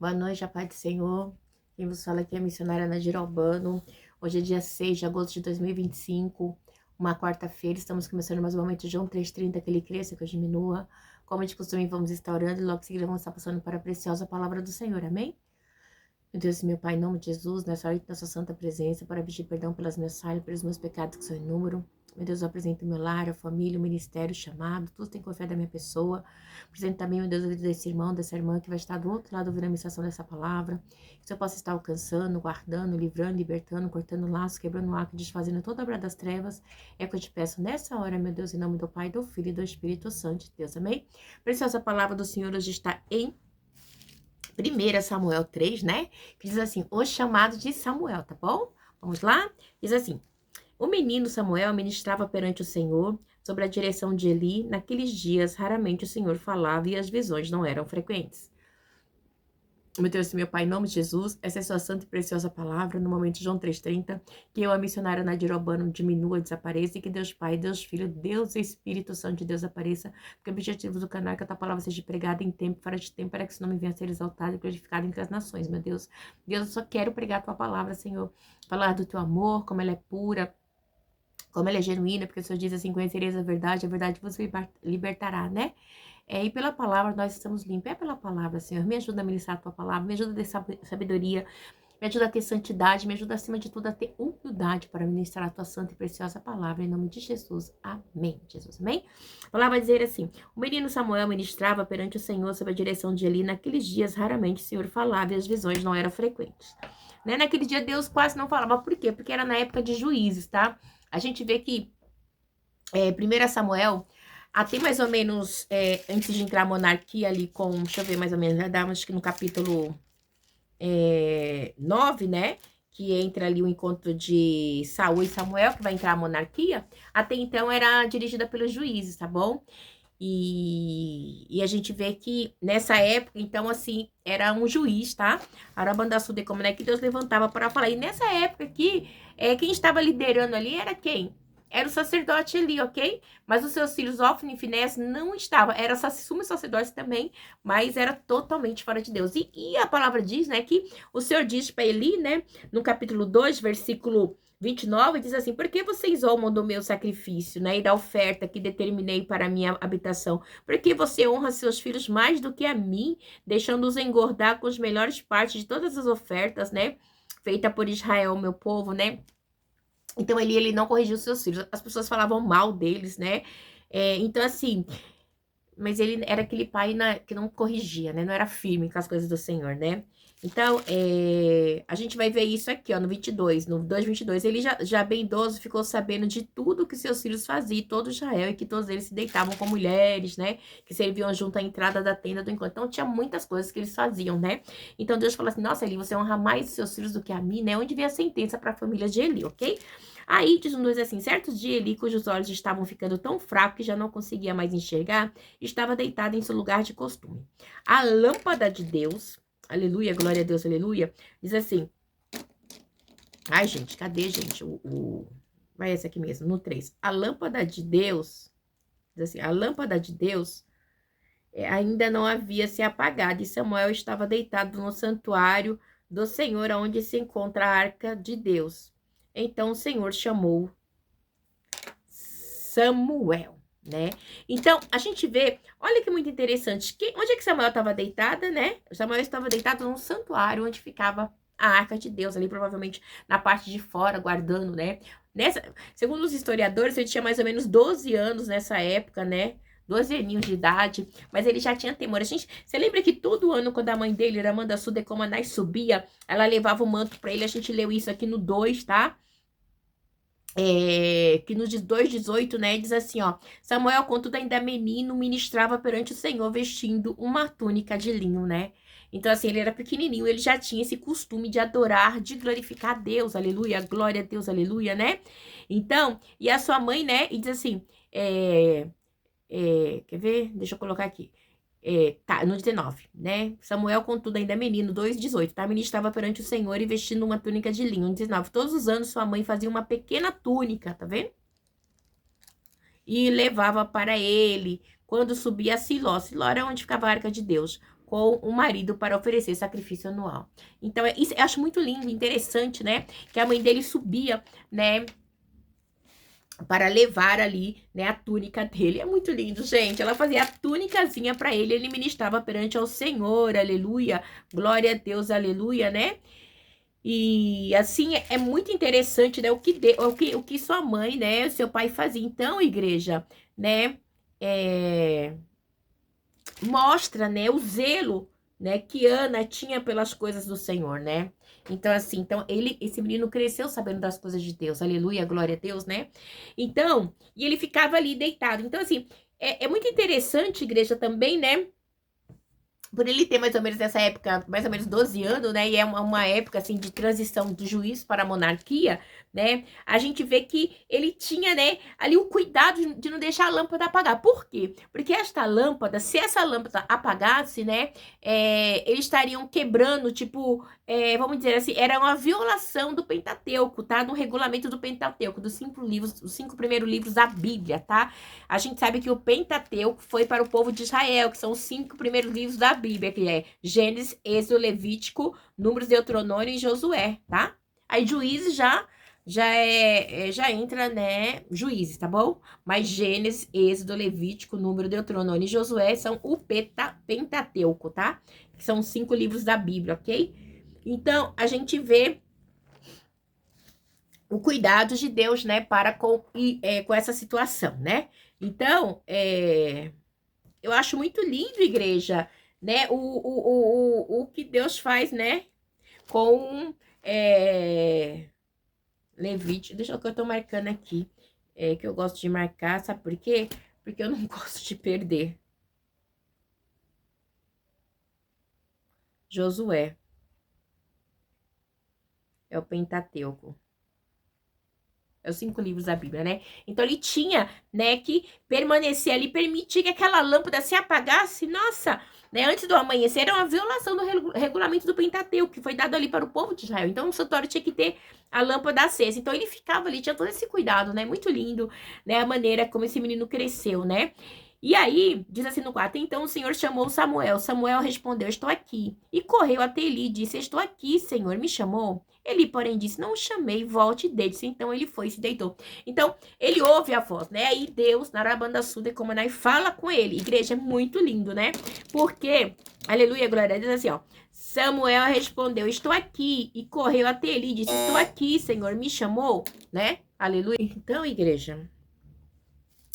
Boa noite, a paz do Senhor. Quem vos fala aqui é a missionária Nadir Albano. Hoje é dia 6 de agosto de 2025, uma quarta-feira. Estamos começando mais um momento de João 3:30, que ele cresça, que eu diminua. Como de costume, vamos estar orando e logo em seguida vamos estar passando para a preciosa palavra do Senhor. Amém? Meu Deus e meu Pai, em nome de Jesus, nessa hora de nossa santa presença, para pedir perdão pelas minhas falhas, pelos meus pecados que são em número. Meu Deus, eu apresento o meu lar, a família, o ministério, o chamado, tudo tem confiado da minha pessoa. Apresento também, meu Deus, a vida desse irmão, dessa irmã que vai estar do outro lado ouvindo a ministração dessa palavra. Que eu possa estar alcançando, guardando, livrando, libertando, cortando laços, quebrando o arco, desfazendo toda a obra das trevas. É o que eu te peço nessa hora, meu Deus, em nome do Pai, do Filho e do Espírito Santo de Deus. Amém? Preciosa palavra do Senhor hoje está em 1 Samuel 3, né? Que diz assim, o chamado de Samuel, tá bom? Vamos lá? Diz assim, o menino Samuel ministrava perante o Senhor, sob a direção de Eli. Naqueles dias, raramente o Senhor falava e as visões não eram frequentes. Meu Deus, meu Pai, em nome de Jesus, essa é a sua santa e preciosa palavra, no momento de João 3:30, que eu, a missionária Nadir Albano, diminua, desapareça, e que Deus Pai, Deus Filho, Deus Espírito Santo de Deus apareça, porque o objetivo do canal é que a tua palavra seja pregada em tempo, fora de tempo, para que esse nome venha a ser exaltado e glorificado entre as nações, meu Deus. Deus, eu só quero pregar a tua palavra, Senhor, falar do teu amor, como ela é pura, como ela é genuína, porque o Senhor diz assim, conhecereis a verdade vos libertará, né? E pela palavra nós estamos limpos. É pela palavra, Senhor. Me ajuda a ministrar a tua palavra, me ajuda a ter sabedoria, me ajuda a ter santidade, me ajuda acima de tudo a ter humildade para ministrar a tua santa e preciosa palavra, em nome de Jesus. Amém. Jesus, amém? A palavra vai dizer assim, o menino Samuel ministrava perante o Senhor sob a direção de Eli. Naqueles dias, raramente o Senhor falava e as visões não eram frequentes. Né? Naquele dia, Deus quase não falava. Por quê? Porque era na época de juízes, tá? A gente vê que 1 Samuel, até mais ou menos, antes de entrar a monarquia ali com, deixa eu ver mais ou menos, já dá, acho que no capítulo 9, né? Que entra ali o encontro de Saul e Samuel, que vai entrar a monarquia. Até então era dirigida pelos juízes, tá bom? E a gente vê que nessa época, então, assim, era um juiz, tá? Arabandassude, como é que Deus levantava para falar. E nessa época aqui, quem estava liderando ali era quem? Era o sacerdote ali, ok? Mas os seus filhos, Ofni e Finés, não estavam. Era sumo sacerdote também, mas era totalmente fora de Deus. E a palavra diz, né, que o Senhor diz para Eli, né, no capítulo 2, versículo 29, diz assim, por que vocês zombam do meu sacrifício, né, e da oferta que determinei para a minha habitação? Por que você honra seus filhos mais do que a mim, deixando-os engordar com as melhores partes de todas as ofertas, né, feita por Israel, meu povo, né? Então, ele não corrigiu seus filhos. As pessoas falavam mal deles, né? Então, assim, mas ele era aquele pai que não corrigia, né? Não era firme com as coisas do Senhor, né? Então, a gente vai ver isso aqui, ó, no 22, no 2:22. Ele já bem idoso ficou sabendo de tudo que seus filhos faziam, todo Israel, e que todos eles se deitavam com mulheres, né? Que serviam junto à entrada da tenda do encontro. Então, tinha muitas coisas que eles faziam, né? Então, Deus falou assim, nossa, Eli, você honra mais os seus filhos do que a mim, né? Onde vem a sentença para a família de Eli, ok? Aí, diz um 2 assim, certos dias Eli, cujos olhos estavam ficando tão fracos que já não conseguia mais enxergar, estava deitado em seu lugar de costume. A lâmpada de Deus, aleluia, glória a Deus, aleluia, diz assim, ai, gente, cadê, gente? Vai esse aqui mesmo, no 3. A lâmpada de Deus, diz assim, a lâmpada de Deus ainda não havia se apagado, e Samuel estava deitado no santuário do Senhor, onde se encontra a arca de Deus. Então o Senhor chamou Samuel, né? Então, a gente vê, olha que muito interessante, onde é que Samuel estava deitada, né? Samuel estava deitado num santuário onde ficava a arca de Deus, ali provavelmente na parte de fora, guardando, né? Segundo os historiadores, ele tinha mais ou menos 12 anos nessa época, né? 12 aninhos de idade, mas ele já tinha temor. Você lembra que todo ano, quando a mãe dele, Ramanda Sudecomanais, subia, ela levava o manto para ele, a gente leu isso aqui no 2, tá? Que no 2:18, né, diz assim, ó, Samuel, contudo, ainda menino, ministrava perante o Senhor, vestindo uma túnica de linho, né? Então, assim, ele era pequenininho, ele já tinha esse costume de adorar, de glorificar a Deus, aleluia, glória a Deus, aleluia, né? Então, e a sua mãe, né, e diz assim, quer ver? Deixa eu colocar aqui. Tá, no 19, né? Samuel, contudo, ainda é menino, 2:18, tá? Ministrava perante o Senhor e vestindo uma túnica de linho. No 19, todos os anos sua mãe fazia uma pequena túnica, tá vendo? E levava para ele quando subia a Siló. Siló era onde ficava a arca de Deus. com o marido para oferecer sacrifício anual. Então, isso eu acho muito lindo, interessante, né? Que a mãe dele subia, né? Para levar ali, né, a túnica dele. É muito lindo, gente. Ela fazia a túnicazinha para ele, ele ministrava perante ao Senhor, aleluia. Glória a Deus, aleluia, né? E assim é muito interessante, né? O que sua mãe, né? O seu pai fazia. Então, igreja, né? Mostra, né? O zelo, né? Que Ana tinha pelas coisas do Senhor, né? Então, assim, esse menino cresceu sabendo das coisas de Deus. Aleluia, glória a Deus, né? Então, e ele ficava ali deitado. Então, assim, é muito interessante, igreja, também, né? Por ele ter mais ou menos nessa época, mais ou menos 12 anos, né? E é uma época, assim, de transição do juízo para a monarquia, né? A gente vê que ele tinha, né, ali o cuidado de não deixar a lâmpada apagar. Por quê? Porque esta lâmpada, se essa lâmpada apagasse, né, eles estariam quebrando, tipo, vamos dizer assim, era uma violação do Pentateuco, tá? Do regulamento do Pentateuco, dos 5 livros, os 5 primeiros livros da Bíblia, tá? A gente sabe que o Pentateuco foi para o povo de Israel, que são os 5 primeiros livros da Bíblia, que é Gênesis, Êxodo, Levítico, Números, Deuteronômio e Josué, tá? Aí Juízes já entra, né, Juízes, tá bom? Mas Gênesis, Êxodo, Levítico, Número, Deuteronômio e Josué são o Pentateuco, tá? Que são os 5 livros da Bíblia, ok? Então, a gente vê o cuidado de Deus, né, para com essa situação, né? Então, eu acho muito lindo, igreja, né, o que Deus faz, né, com Levítico. Deixa eu ver o que eu tô marcando aqui, que eu gosto de marcar, sabe por quê? Porque eu não gosto de perder. Josué. É o Pentateuco. É os 5 livros da Bíblia, né? Então ele tinha, né, que permanecer ali, permitir que aquela lâmpada se apagasse. Nossa, né, antes do amanhecer era uma violação do regulamento do Pentateuco, que foi dado ali para o povo de Israel. Então o santuário tinha que ter a lâmpada acesa. Então ele ficava ali, tinha todo esse cuidado, né? Muito lindo, né, a maneira como esse menino cresceu, né? E aí, diz assim no 4, então o Senhor chamou Samuel. Samuel respondeu, estou aqui. E correu até Eli e disse, estou aqui, Senhor, me chamou? Eli, porém, disse, não o chamei, volte e deite-se. Então ele foi e se deitou. Então, ele ouve a voz, né? Aí Deus, Narabanda Suda e Comanai, fala com ele. Igreja, é muito lindo, né? Porque, aleluia, glória a Deus, assim, ó. Samuel respondeu, estou aqui. E correu até Eli e disse, estou aqui, Senhor, me chamou? Né? Aleluia. Então, igreja,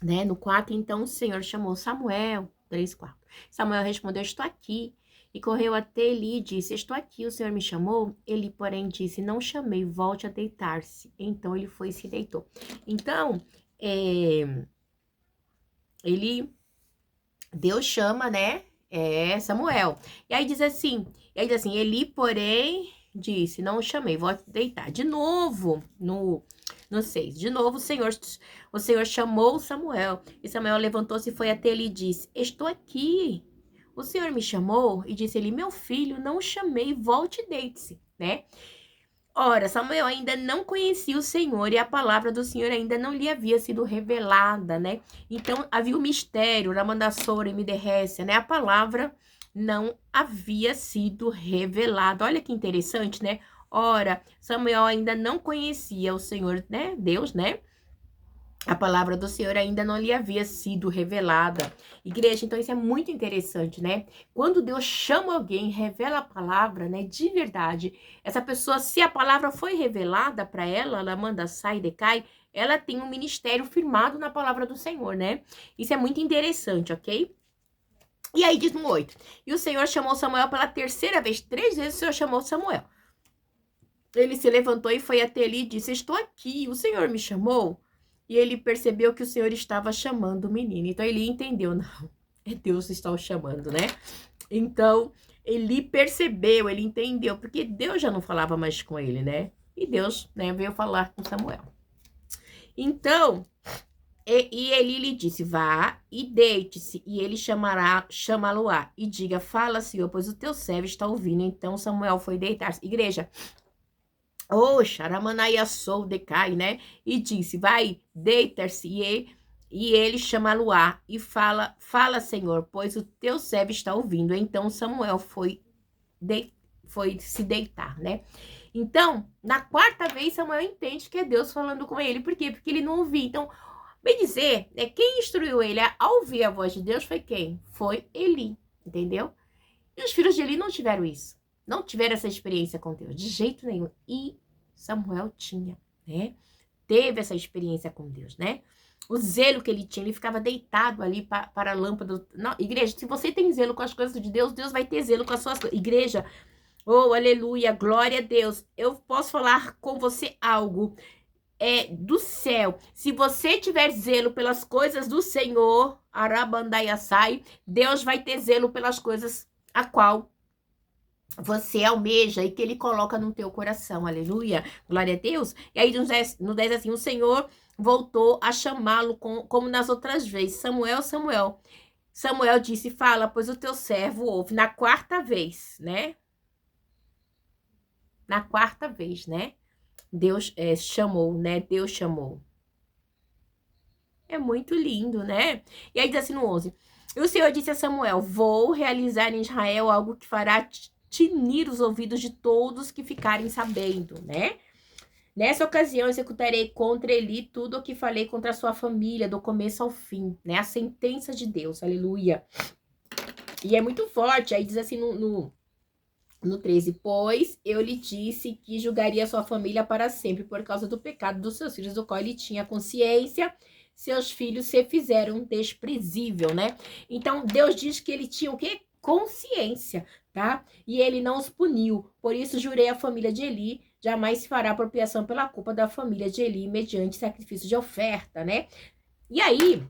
né? No 4, então, o Senhor chamou Samuel. 3, 4. Samuel respondeu, estou aqui. E correu até Eli e disse, estou aqui, o Senhor me chamou? Ele, porém, disse, não chamei, volte a deitar-se. Então, ele foi e se deitou. Então, Deus chama, né, Samuel. E aí diz assim, Eli, porém, disse, não o chamei, volte a deitar. De novo, no 6, de novo o Senhor chamou Samuel. E Samuel levantou-se e foi até ele e disse, estou aqui. O Senhor me chamou e disse ele, meu filho, não o chamei, volte e deite-se, né? Ora, Samuel ainda não conhecia o Senhor e a palavra do Senhor ainda não lhe havia sido revelada, né? Então, havia o mistério, Ramandassora e Miderrécia, né? A palavra não havia sido revelada. Olha que interessante, né? Ora, Samuel ainda não conhecia o Senhor, né? Deus, né? A palavra do Senhor ainda não lhe havia sido revelada. Igreja, então isso é muito interessante, né? Quando Deus chama alguém, revela a palavra, né? De verdade, essa pessoa, se a palavra foi revelada para ela manda sai e decai, ela tem um ministério firmado na palavra do Senhor, né? Isso é muito interessante, ok? E aí diz no 8, e o Senhor chamou Samuel pela terceira vez, 3 vezes o Senhor chamou Samuel. Ele se levantou e foi até ele e disse, estou aqui, o Senhor me chamou? E ele percebeu que o Senhor estava chamando o menino. Então, ele entendeu, não, é Deus que está o chamando, né? Então, ele percebeu, ele entendeu, porque Deus já não falava mais com ele, né? E Deus, né, veio falar com Samuel. Então, e ele lhe disse, vá e deite-se, e ele chamá-lo-á, e diga, fala, Senhor, pois o teu servo está ouvindo. Então, Samuel foi deitar-se. Igreja, Xaramanaiassou decai, né? E disse, vai, deitar-se. E ele chama Luá e fala, fala, Senhor, pois o teu servo está ouvindo. Então Samuel foi se deitar, né? Então, na quarta vez, Samuel entende que é Deus falando com ele. Por quê? Porque ele não ouvia. Então, bem dizer, quem instruiu ele a ouvir a voz de Deus foi quem? Foi Eli, entendeu? E os filhos de Eli não tiveram isso. Não tiveram essa experiência com Deus, de jeito nenhum. E Samuel tinha, né? Teve essa experiência com Deus, né? O zelo que ele tinha, ele ficava deitado ali para a lâmpada. Não, igreja, se você tem zelo com as coisas de Deus, Deus vai ter zelo com as suas coisas. Igreja, oh, aleluia, glória a Deus. Eu posso falar com você algo do céu. Se você tiver zelo pelas coisas do Senhor, Arabandaiaçai, Deus vai ter zelo pelas coisas a qual você almeja e que ele coloca no teu coração, aleluia, glória a Deus. E aí no 10 assim, o Senhor voltou a chamá-lo como nas outras vezes, Samuel, Samuel. Samuel disse, fala, pois o teu servo ouve. Na quarta vez, né? Na quarta vez, né? Deus chamou, né? Deus chamou. É muito lindo, né? E aí diz assim no 11, e o Senhor disse a Samuel, vou realizar em Israel algo que fará tinir os ouvidos de todos que ficarem sabendo, né? Nessa ocasião, executarei contra Eli tudo o que falei contra a sua família, do começo ao fim, né? A sentença de Deus, aleluia. E é muito forte, aí diz assim no 13, pois eu lhe disse que julgaria a sua família para sempre por causa do pecado dos seus filhos, do qual ele tinha consciência, seus filhos se fizeram desprezível, né? Então, Deus diz que ele tinha o quê? Consciência, tá? E ele não os puniu. Por isso, jurei a família de Eli, jamais se fará apropriação pela culpa da família de Eli, mediante sacrifício de oferta, né? E aí,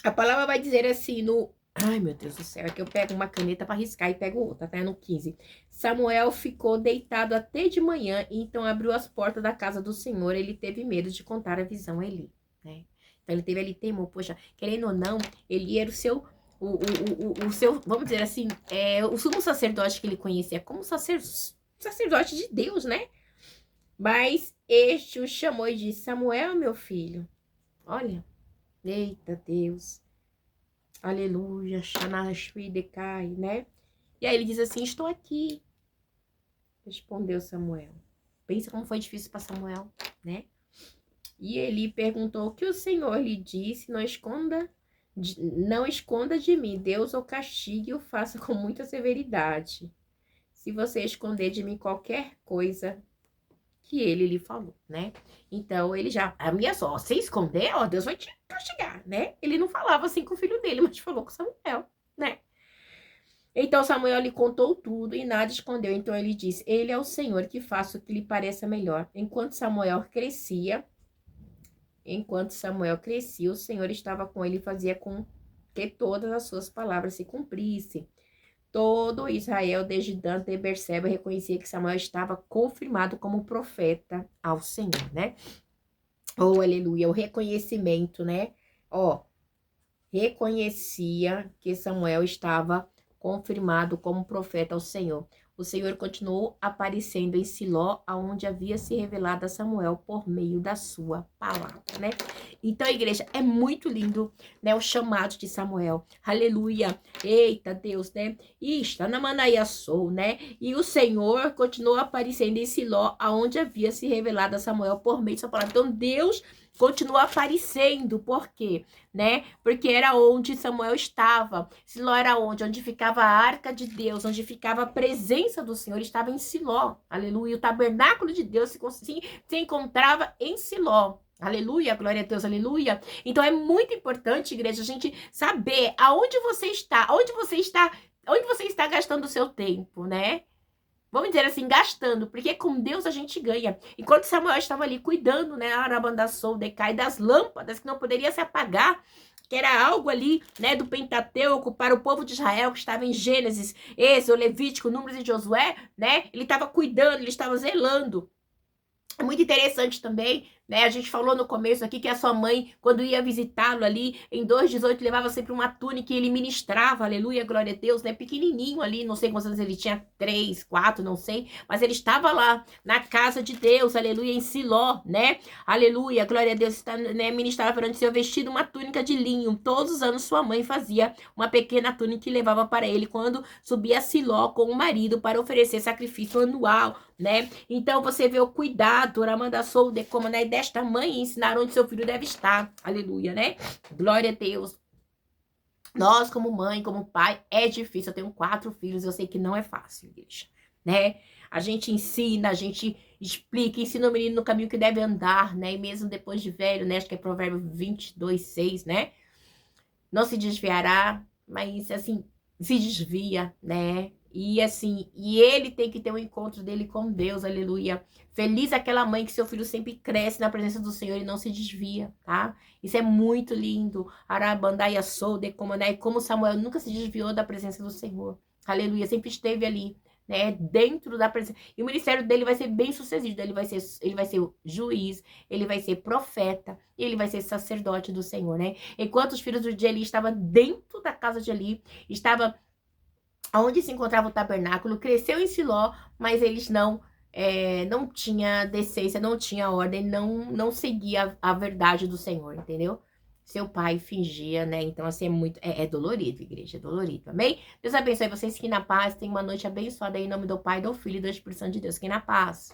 a palavra vai dizer assim no... Ai, meu Deus do céu, é que eu pego uma caneta para riscar e pego outra, tá? No 15. Samuel ficou deitado até de manhã, e então abriu as portas da casa do Senhor. Ele teve medo de contar a visão a Eli, né? Então ele teve ali temor, poxa, querendo ou não, Eli era o seu, o seu, vamos dizer assim, o sumo sacerdote que ele conhecia como sacerdote de Deus, né? Mas este o chamou e disse, Samuel, meu filho, olha, eita Deus, aleluia, Xanashvidecai, né? E aí ele diz assim, estou aqui, respondeu Samuel. Pensa como foi difícil para Samuel, né? E ele perguntou, o que o Senhor lhe disse, não esconda de mim, Deus o castigue e o faça com muita severidade. Se você esconder de mim qualquer coisa que ele lhe falou, né? Então, ele já, a minha só, se esconder, ó, Deus vai te castigar, né? Ele não falava assim com o filho dele, mas falou com Samuel, né? Então, Samuel lhe contou tudo e nada escondeu. Então, ele disse, ele é o Senhor, que faça o que lhe pareça melhor. Enquanto Samuel crescia, o Senhor estava com ele e fazia com que todas as suas palavras se cumprissem. Todo Israel, desde Dan até Berseba, reconhecia que Samuel estava confirmado como profeta ao Senhor, né? Oh, aleluia, o reconhecimento, né? Ó, reconhecia que Samuel estava confirmado como profeta ao Senhor. O Senhor continuou aparecendo em Siló, aonde havia se revelado a Samuel por meio da sua palavra, né? Então, igreja, é muito lindo, né? O chamado de Samuel. Aleluia. Eita, Deus, né? E está na Manaiaçou, né? E o Senhor continuou aparecendo em Siló, aonde havia se revelado a Samuel por meio da sua palavra. Então, Deus continua aparecendo, por quê? Né? Porque era onde Samuel estava. Siló era onde ficava a arca de Deus, onde ficava a presença do Senhor, estava em Siló. Aleluia. O tabernáculo de Deus se encontrava em Siló. Aleluia, glória a Deus, aleluia. Então é muito importante, igreja, a gente saber aonde você está gastando o seu tempo, né? Vamos dizer assim, gastando, porque com Deus a gente ganha. Enquanto Samuel estava ali cuidando, né, Arabandaçou, decai das lâmpadas que não poderia se apagar, que era algo ali, né, do Pentateuco para o povo de Israel, que estava em Gênesis, Êxodo, Levítico, Números e Josué, né, ele estava cuidando, ele estava zelando. É muito interessante também, né? A gente falou no começo aqui que a sua mãe, quando ia visitá-lo ali, em 2,18, levava sempre uma túnica e ele ministrava, aleluia, glória a Deus, né? Pequenininho ali, não sei quantos anos ele tinha, 3, 4, não sei, mas ele estava lá, na casa de Deus, aleluia, em Siló, né? Aleluia, glória a Deus, está, né? Ministrava perante o seu vestido uma túnica de linho. Todos os anos sua mãe fazia uma pequena túnica e levava para ele quando subia a Siló com o marido para oferecer sacrifício anual, né? Então você vê o cuidado, Ramanda Solde, como, né, desta mãe ensinar onde seu filho deve estar. Aleluia, né? Glória a Deus. Nós, como mãe, como pai, é difícil. Eu tenho 4 filhos, eu sei que não é fácil, igreja, né? A gente ensina, a gente explica, ensina o menino no caminho que deve andar, né? E mesmo depois de velho, né? Acho que é Provérbio 22:6, né? Não se desviará, mas, assim, se desvia, né? E, assim, e ele tem que ter um encontro dele com Deus, aleluia. Feliz aquela mãe que seu filho sempre cresce na presença do Senhor e não se desvia, tá? Isso é muito lindo. Arabandaia sou, decomandai, como Samuel nunca se desviou da presença do Senhor. Aleluia, sempre esteve ali, né? Dentro da presença. E o ministério dele vai ser bem sucedido. Ele vai ser juiz, ele vai ser profeta, e ele vai ser sacerdote do Senhor, né? Enquanto os filhos de Eli estavam dentro da casa de Eli, estava onde se encontrava o tabernáculo, cresceu em Siló, mas eles não tinha decência, não tinha ordem, não seguia a verdade do Senhor, entendeu? Seu pai fingia, né? Então, assim, é dolorido, igreja, é dolorido, amém? Deus abençoe vocês, que na paz, tenham uma noite abençoada aí, em nome do Pai, do Filho e do Espírito Santo de Deus, que na paz.